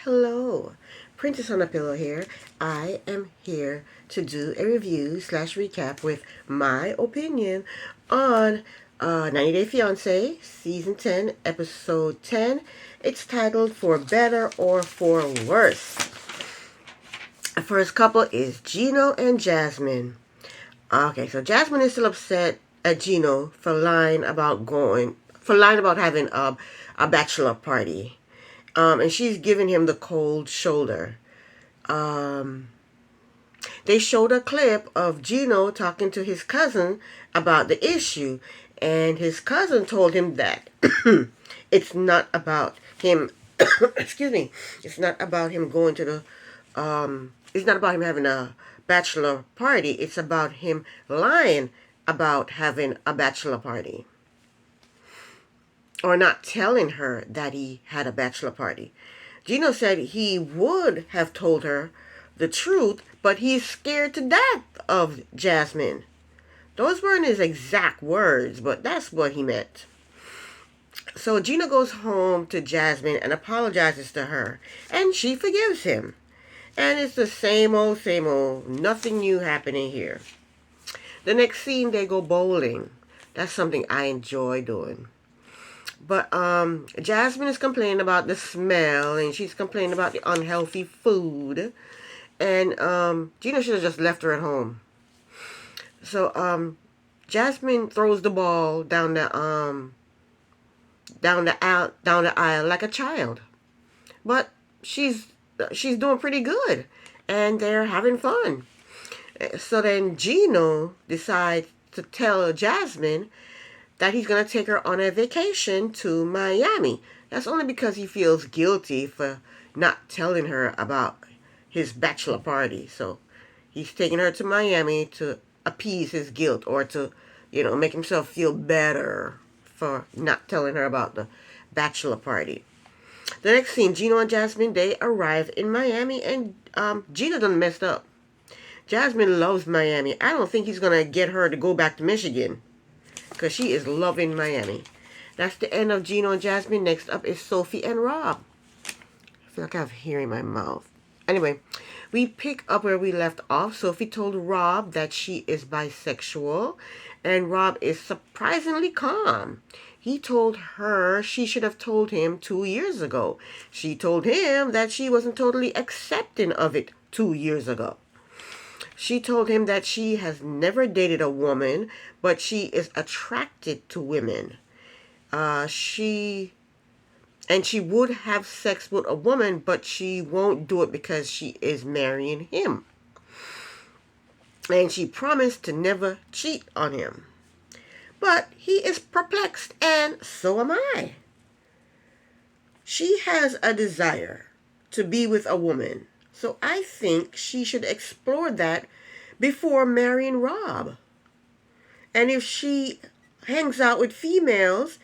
Hello, Princess on a Pillow here. I am here to do a review slash recap with my opinion on 90 Day Fiance, Season 10, Episode 10. It's titled For Better or For Worse. The first couple is Gino and Jasmine. Okay, so Jasmine is still upset at Gino for lying about having a bachelor party. And she's giving him the cold shoulder. Um, they showed a clip of Gino talking to his cousin about the issue, and his cousin told him that it's not about him. Excuse me. It's not about him going to the. It's not about him having a bachelor party. It's about him lying about having a bachelor party, or not telling her that he had a bachelor party. Gino said he would have told her the truth, but he's scared to death of Jasmine. Those weren't his exact words, but that's what he meant. So Gino goes home to Jasmine and apologizes to her, and she forgives him. And it's the same old, nothing new happening here. The next scene, they go bowling. That's something I enjoy doing. But Jasmine is complaining about the smell, and she's complaining about the unhealthy food. And Gina should have just left her at home. So Jasmine throws the ball down the aisle like a child. But she's doing pretty good, and they're having fun. So then Gino decides to tell Jasmine that he's going to take her on a vacation to Miami. That's only because he feels guilty for not telling her about his bachelor party. So he's taking her to Miami to appease his guilt, or to, make himself feel better for not telling her about the bachelor party. The next scene, Gino and Jasmine, they arrive in Miami, and Gino done messed up. Jasmine loves Miami. I don't think he's going to get her to go back to Michigan, because she is loving Miami. That's the end of Gino and Jasmine. Next up is Sophie and Rob. I feel like I have hair in my mouth. Anyway, we pick up where we left off. Sophie told Rob that she is bisexual, and Rob is surprisingly calm. He told her she should have told him 2 years ago. She told him that she wasn't totally accepting of it 2 years ago. She told him that she has never dated a woman, but she is attracted to women. She would have sex with a woman, but she won't do it because she is marrying him. And she promised to never cheat on him. But he is perplexed, and so am I. She has a desire to be with a woman, so I think she should explore that before marrying Rob. And if she hangs out with females,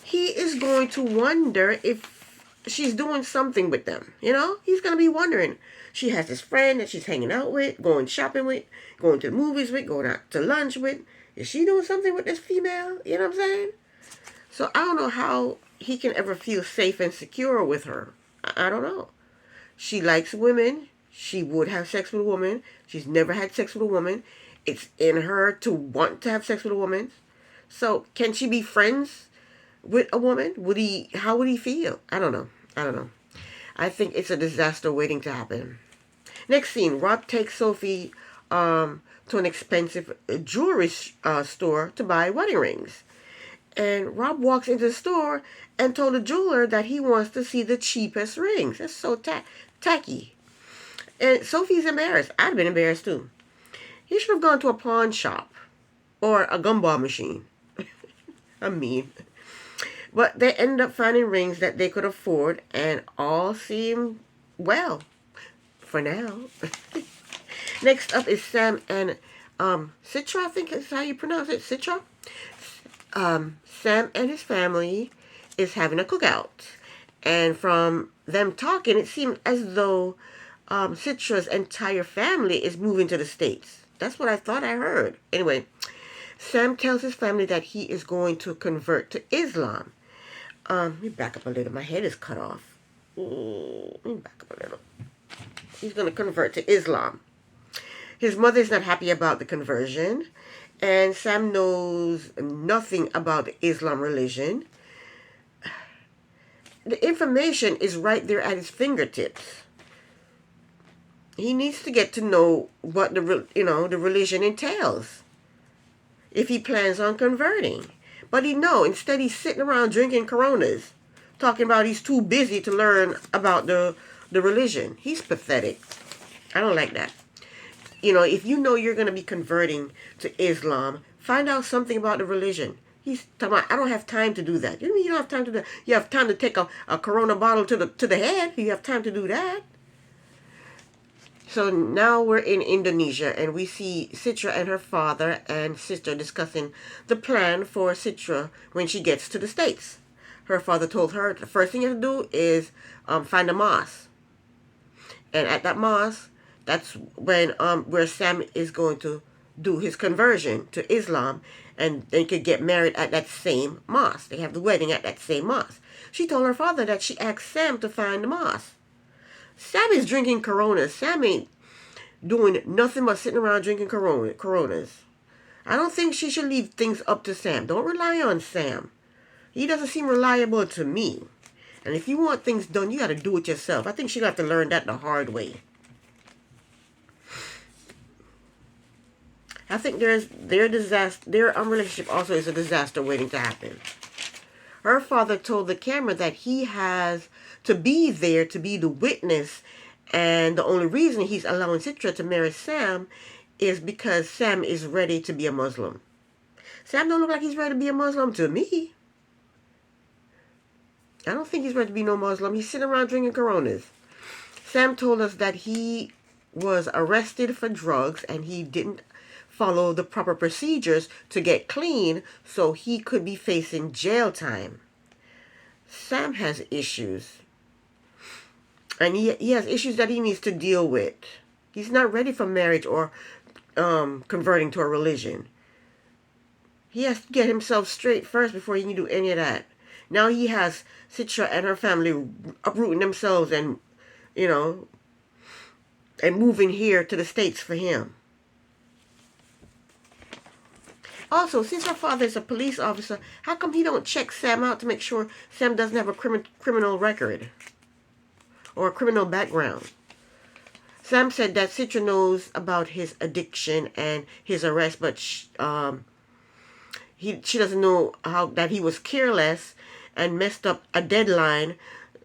he is going to wonder if she's doing something with them. He's going to be wondering. She has this friend that she's hanging out with, going shopping with, going to the movies with, going out to lunch with. Is she doing something with this female? You know what I'm saying? So I don't know how he can ever feel safe and secure with her. I don't know. She likes women. She would have sex with a woman. She's never had sex with a woman. It's in her to want to have sex with a woman. So can she be friends with a woman? How would he feel? I don't know. I think it's a disaster waiting to happen. Next scene, Rob takes Sophie to an expensive jewelry store to buy wedding rings. And Rob walks into the store and told the jeweler that he wants to see the cheapest rings. That's so tacky. And Sophie's embarrassed. I'd have been embarrassed too. He should have gone to a pawn shop or a gumball machine. I'm mean. But they ended up finding rings that they could afford, and all seemed well for now. Next up is Sam and Citra, I think is how you pronounce it, Citra. Sam and his family is having a cookout. And from them talking, it seemed as though Citra's entire family is moving to the States. That's what I thought I heard. Anyway, Sam tells his family that he is going to convert to Islam. Let me back up a little. My head is cut off. Let me back up a little. He's going to convert to Islam. His mother is not happy about the conversion, and Sam knows nothing about the Islam religion. The information is right there at his fingertips. He needs to get to know what the religion entails if he plans on converting. But instead he's sitting around drinking Coronas, talking about he's too busy to learn about the religion. He's pathetic. I don't like that. If you know you're going to be converting to Islam, find out something about the religion. He's talking about, I don't have time to do that. You mean you don't have time to do that? You have time to take a Corona bottle to the head? You have time to do that? So now we're in Indonesia, and we see Citra and her father and sister discussing the plan for Citra when she gets to the States. Her father told her the first thing you have to do is find a mosque. And at that mosque, that's when where Sam is going to do his conversion to Islam, and they could get married at that same mosque. They have the wedding at that same mosque. She told her father that she asked Sam to find the mosque. Sam is drinking Coronas. Sam ain't doing nothing but sitting around drinking Coronas. I don't think she should leave things up to Sam. Don't rely on Sam. He doesn't seem reliable to me. And if you want things done, you got to do it yourself. I think she'll have to learn that the hard way. I think their relationship also is a disaster waiting to happen. Her father told the camera that he has to be there to be the witness, and the only reason he's allowing Citra to marry Sam is because Sam is ready to be a Muslim. Sam don't look like he's ready to be a Muslim to me. I don't think he's ready to be no Muslim. He's sitting around drinking Coronas. Sam told us that he was arrested for drugs and he didn't follow the proper procedures to get clean, so he could be facing jail time. Sam has issues. And he has issues that he needs to deal with. He's not ready for marriage or converting to a religion. He has to get himself straight first before he can do any of that. Now he has Citra and her family uprooting themselves and moving here to the States for him. Also, since her father is a police officer, how come he don't check Sam out to make sure Sam doesn't have a criminal record or a criminal background? Sam said that Citra knows about his addiction and his arrest, but she doesn't know that he was careless and messed up a deadline,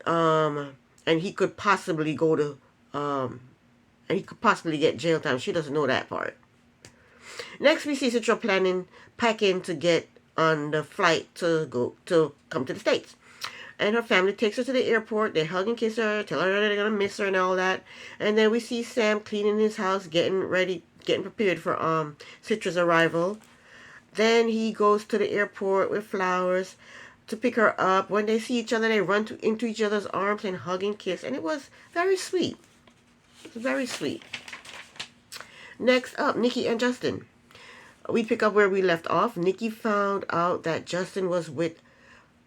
and he could possibly go to and he could possibly get jail time. She doesn't know that part. Next, we see Citra packing to get on the flight to come to the States. And her family takes her to the airport. They hug and kiss her, tell her they're going to miss her and all that. And then we see Sam cleaning his house, getting prepared for Citra's arrival. Then he goes to the airport with flowers to pick her up. When they see each other, they run into each other's arms and hug and kiss. And it was very sweet. It was very sweet. Next up, Nikki and Justin. We pick up where we left off. Nikki found out that Justin was with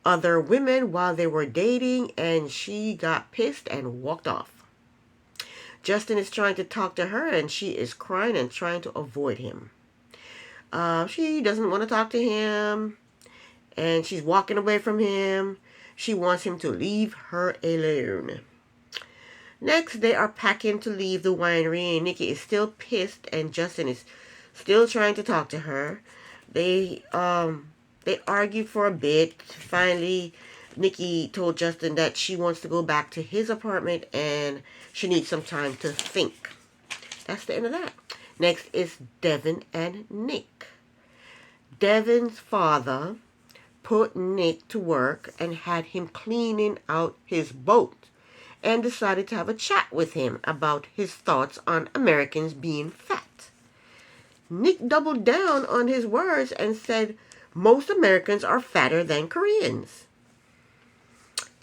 other women while they were dating, and she got pissed and walked off. Justin is trying to talk to her, and she is crying and trying to avoid him. She doesn't want to talk to him, and she's walking away from him. She wants him to leave her alone. Next, they are packing to leave the winery, and Nikki is still pissed, and Justin is still trying to talk to her. They argue for a bit. Finally, Nikki told Justin that she wants to go back to his apartment, and she needs some time to think. That's the end of that. Next is Devin and Nick. Devin's father put Nick to work and had him cleaning out his boat, and decided to have a chat with him about his thoughts on Americans being fat. Nick doubled down on his words and said most Americans are fatter than Koreans.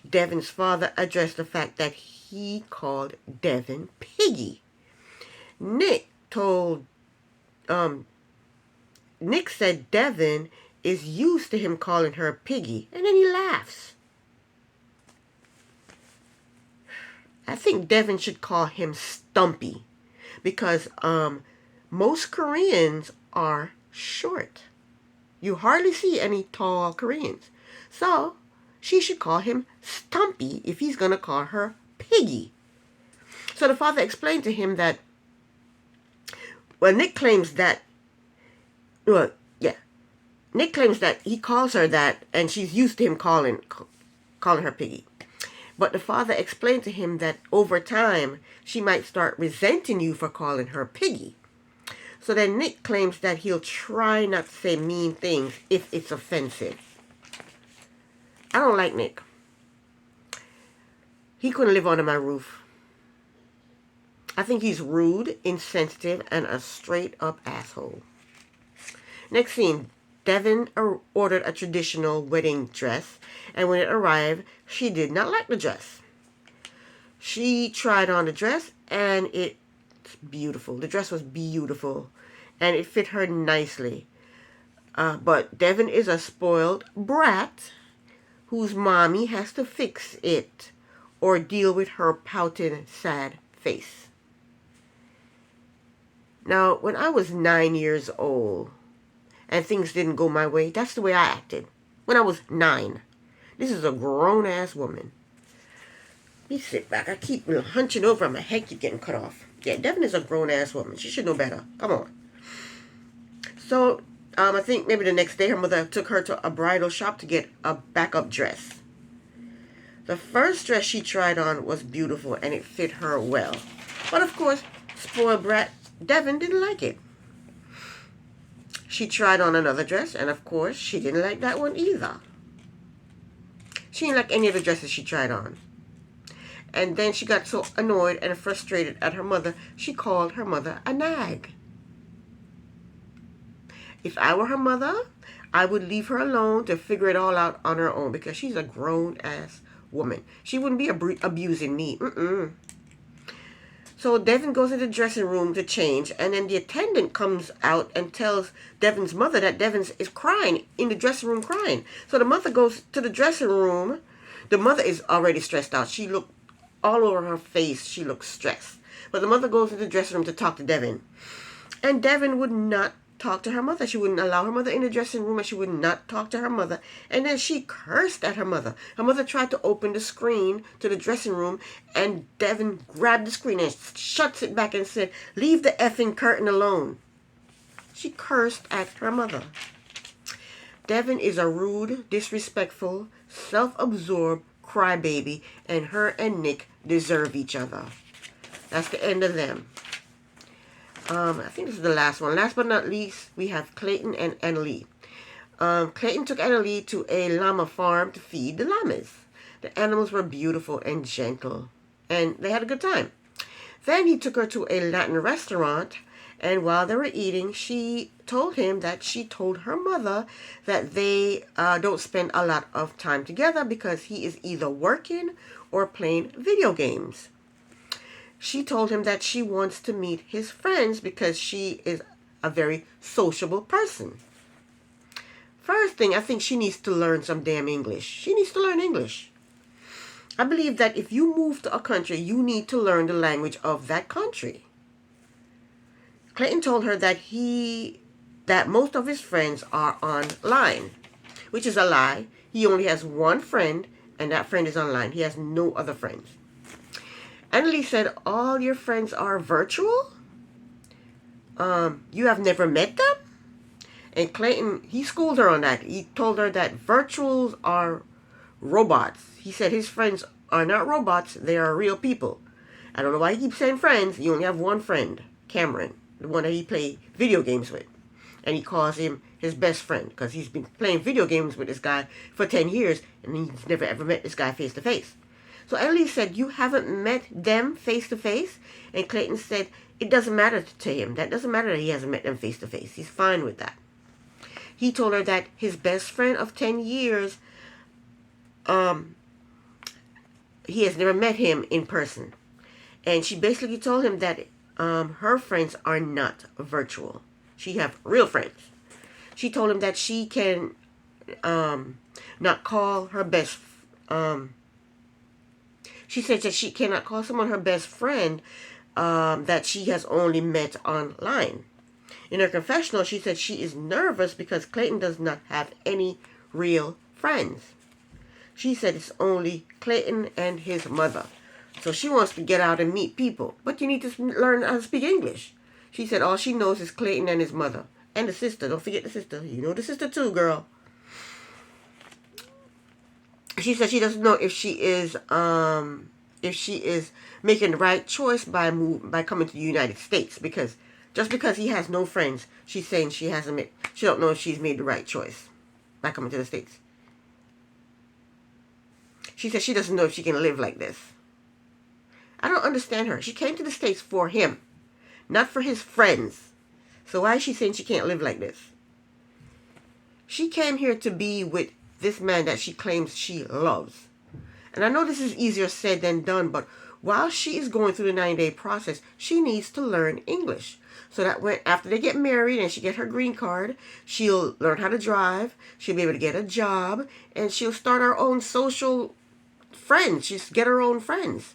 Devin's father addressed the fact that he called Devin piggy. Nick said Devin is used to him calling her piggy, and then he laughs. I think Devin should call him Stumpy because most Koreans are short. You hardly see any tall Koreans. So she should call him Stumpy if he's going to call her Piggy. So the father explained to him that, well, Nick claims that, well, yeah, Nick claims that he calls her that and she's used to him calling her Piggy. But the father explained to him that over time, she might start resenting you for calling her Piggy. So then Nick claims that he'll try not to say mean things if it's offensive. I don't like Nick. He couldn't live under my roof. I think he's rude, insensitive, and a straight-up asshole. Next scene, Devin ordered a traditional wedding dress, and when it arrived, she did not like the dress. She tried on the dress, and it's beautiful. The dress was beautiful, and it fit her nicely. But Devin is a spoiled brat whose mommy has to fix it or deal with her pouting, sad face. Now, when I was 9 years old and things didn't go my way, that's the way I acted. When I was 9. This is a grown-ass woman. Let me sit back. I keep hunching over. My head keep getting cut off. Yeah, Devin is a grown-ass woman. She should know better. Come on. So, I think maybe the next day her mother took her to a bridal shop to get a backup dress. The first dress she tried on was beautiful and it fit her well. But of course, spoiled brat Devin didn't like it. She tried on another dress and of course she didn't like that one either. She didn't like any of the dresses she tried on. And then she got so annoyed and frustrated at her mother, she called her mother a nag. If I were her mother, I would leave her alone to figure it all out on her own because she's a grown-ass woman. She wouldn't be abusing me. So Devin goes into the dressing room to change, and then the attendant comes out and tells Devin's mother that Devin is crying, in the dressing room crying. So the mother goes to the dressing room. The mother is already stressed out. She looked all over her face. She looked stressed. But the mother goes into the dressing room to talk to Devin. And Devin would not talk to her mother. She wouldn't allow her mother in the dressing room, and she would not talk to her mother. And then she cursed at her mother. Her mother tried to open the screen to the dressing room, and Devin grabbed the screen and shuts it back and said, "Leave the effing curtain alone." She cursed at her mother. Devin is a rude, disrespectful, self-absorbed crybaby, and her and Nick deserve each other. That's the end of them. I think this is the last one. Last but not least, we have Clayton and Annalie. Clayton took Annalie to a llama farm to feed the llamas. The animals were beautiful and gentle, and they had a good time. Then he took her to a Latin restaurant, and while they were eating, she told him that she told her mother that they don't spend a lot of time together because he is either working or playing video games. She told him that she wants to meet his friends because she is a very sociable person. First thing, I think she needs to learn some damn English. She needs to learn English. I believe that if you move to a country, you need to learn the language of that country. Clayton told her that most of his friends are online, which is a lie. He only has one friend, and that friend is online. He has no other friends. Annalie said, "All your friends are virtual? You have never met them?" And Clayton, he schooled her on that. He told her that virtuals are robots. He said his friends are not robots, they are real people. I don't know why he keeps saying friends. You only have one friend, Cameron, the one that he play video games with. And he calls him his best friend because he's been playing video games with this guy for 10 years and he's never ever met this guy face to face. So Annalie said, "You haven't met them face to face?" And Clayton said, it doesn't matter to him. That doesn't matter that he hasn't met them face to face. He's fine with that. He told her that his best friend of 10 years, he has never met him in person. And she basically told him that her friends are not virtual. She have real friends. She told him that she can not call her best She said that she cannot call someone her best friend that she has only met online. In her confessional, she said she is nervous because Clayton does not have any real friends. She said it's only Clayton and his mother. So she wants to get out and meet people. But you need to learn how to speak English. She said all she knows is Clayton and his mother. And the sister. Don't forget the sister. You know the sister too, girl. She said she doesn't know if she is making the right choice by coming to the United States, because just because he has no friends, she's saying she don't know if she's made the right choice by coming to the States. She said she doesn't know if she can live like this. I don't understand her. She came to the States for him, not for his friends. So why is she saying she can't live like this? She came here to be with this man that she claims she loves. And I know this is easier said than done, but while she is going through the 9-day process, she needs to learn English. So that after they get married and she get her green card, she'll learn how to drive, she'll be able to get a job, and she'll start her own social friends. She'll get her own friends.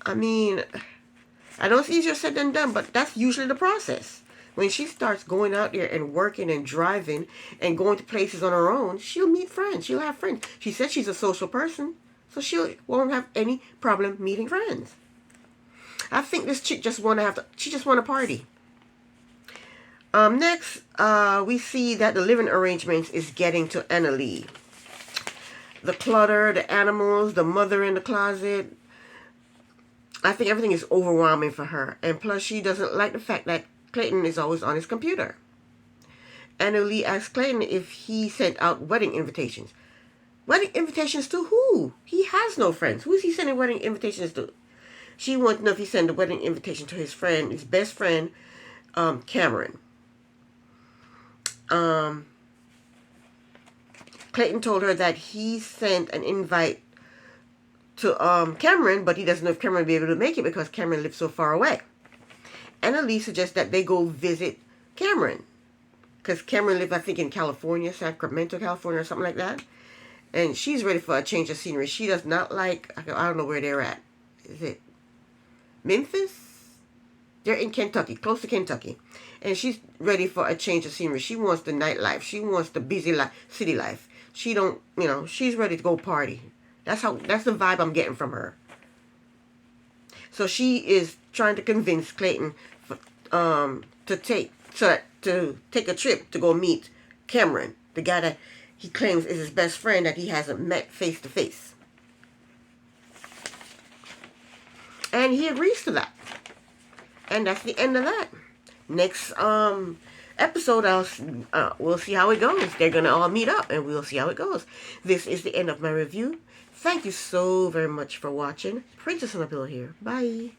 I mean, I know it's easier said than done, but that's usually the process. When she starts going out there and working and driving and going to places on her own, she'll meet friends. She'll have friends. She said she's a social person, so she won't have any problem meeting friends. I think this chick just want to party. Next, we see that the living arrangements is getting to Annalie. The clutter, the animals, the mother in the closet. I think everything is overwhelming for her. And plus, she doesn't like the fact that Clayton is always on his computer. Annalie asked Clayton if he sent out wedding invitations. Wedding invitations to who? He has no friends. Who is he sending wedding invitations to? She wants to know if he sent a wedding invitation to his friend, his best friend, Cameron. Clayton told her that he sent an invite to Cameron, but he doesn't know if Cameron will be able to make it because Cameron lives so far away. Annalie suggests that they go visit Cameron, because Cameron lives, I think, in California, Sacramento, California, or something like that. And she's ready for a change of scenery. She does not like, I don't know where they're at. Is it Memphis? They're in Kentucky, close to Kentucky. And she's ready for a change of scenery. She wants the nightlife. She wants the busy life, city life. She don't, she's ready to go party. That's the vibe I'm getting from her. So she is trying to convince Clayton to take a trip to go meet Cameron, the guy that he claims is his best friend that he hasn't met face to face. And he agrees to that. And that's the end of that. Next episode, we'll see how it goes. They're going to all meet up and we'll see how it goes. This is the end of my review. Thank you so very much for watching. Princess on a Pillow here. Bye.